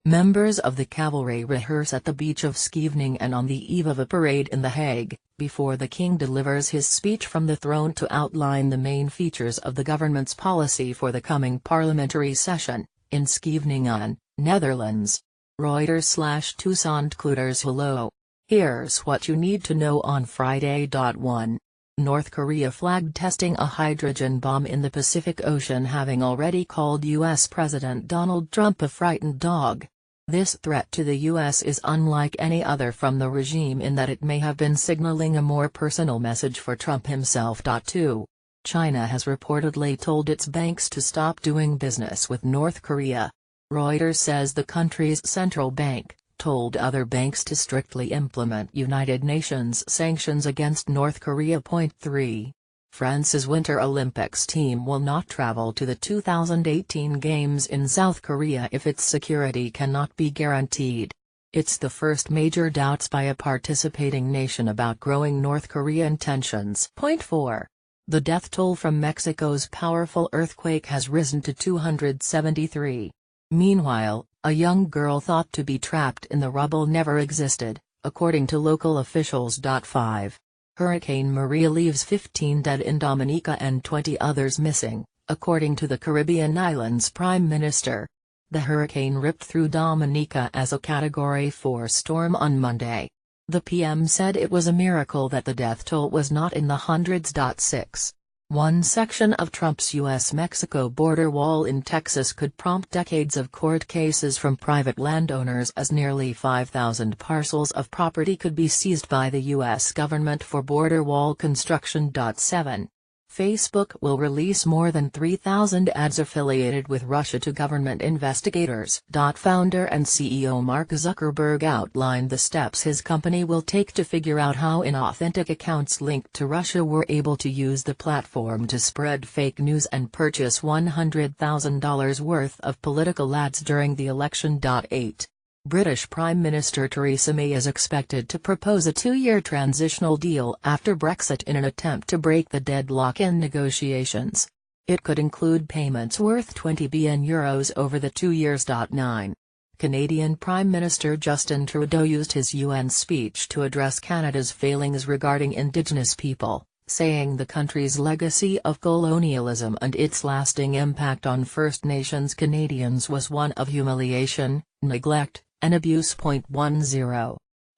Members of the cavalry rehearse at the beach of Scheveningen and on the eve of a parade in The Hague, before the king delivers his speech from the throne to outline the main features of the government's policy for the coming parliamentary session, in Scheveningen, Netherlands. Reuters/Toussaint Hello. Here's what you need to know on Friday. 1. North Korea flagged testing a hydrogen bomb in the Pacific Ocean, having already called U.S. President Donald Trump a frightened dog. This threat to the U.S. is unlike any other from the regime in that it may have been signaling a more personal message for Trump himself. 2. China has reportedly told its banks to stop doing business with North Korea. Reuters says the country's central bank told other banks to strictly implement United Nations sanctions against North Korea. 3. France's Winter Olympics team will not travel to the 2018 Games in South Korea if its security cannot be guaranteed. It's the first major doubts by a participating nation about growing North Korean tensions. 4. The death toll from Mexico's powerful earthquake has risen to 273. Meanwhile, a young girl thought to be trapped in the rubble never existed, according to local officials. 5. Hurricane Maria leaves 15 dead in Dominica and 20 others missing, according to the Caribbean islands' prime minister. The hurricane ripped through Dominica as a Category 4 storm on Monday. The PM said it was a miracle that the death toll was not in the hundreds. 6. One section of Trump's U.S.-Mexico border wall in Texas could prompt decades of court cases from private landowners, as nearly 5,000 parcels of property could be seized by the U.S. government for border wall construction. 7. Facebook will release more than 3,000 ads affiliated with Russia to government investigators. Founder and CEO Mark Zuckerberg outlined the steps his company will take to figure out how inauthentic accounts linked to Russia were able to use the platform to spread fake news and purchase $100,000 worth of political ads during the election. 8. British Prime Minister Theresa May is expected to propose a 2-year transitional deal after Brexit in an attempt to break the deadlock in negotiations. It could include payments worth €20 billion over the 2 years. 9. Canadian Prime Minister Justin Trudeau used his UN speech to address Canada's failings regarding Indigenous people, saying the country's legacy of colonialism and its lasting impact on First Nations Canadians was one of humiliation, neglect, and abuse. 10.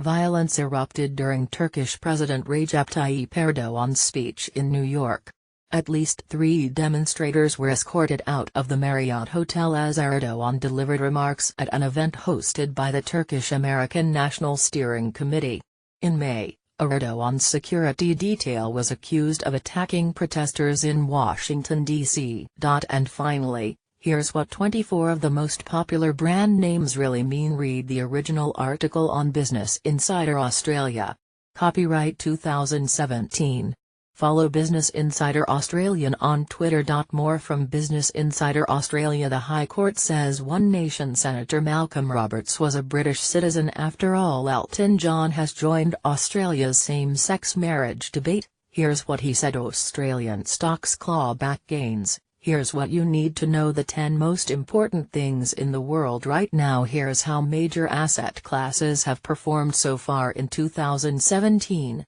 Violence erupted during Turkish President Recep Tayyip Erdogan's speech in New York. At least 3 demonstrators were escorted out of the Marriott Hotel as Erdogan delivered remarks at an event hosted by the Turkish-American National Steering Committee. In May, Erdogan's security detail was accused of attacking protesters in Washington, D.C. And finally, here's what 24 of the most popular brand names really mean. Read the original article on Business Insider Australia. Copyright 2017. Follow Business Insider Australian on Twitter. More from Business Insider Australia. The High Court says One Nation Senator Malcolm Roberts was a British citizen after all. Elton John has joined Australia's same-sex marriage debate. Here's what he said. Australian stocks claw back gains. Here's what you need to know: the 10 most important things in the world right now. Here's how major asset classes have performed so far in 2017.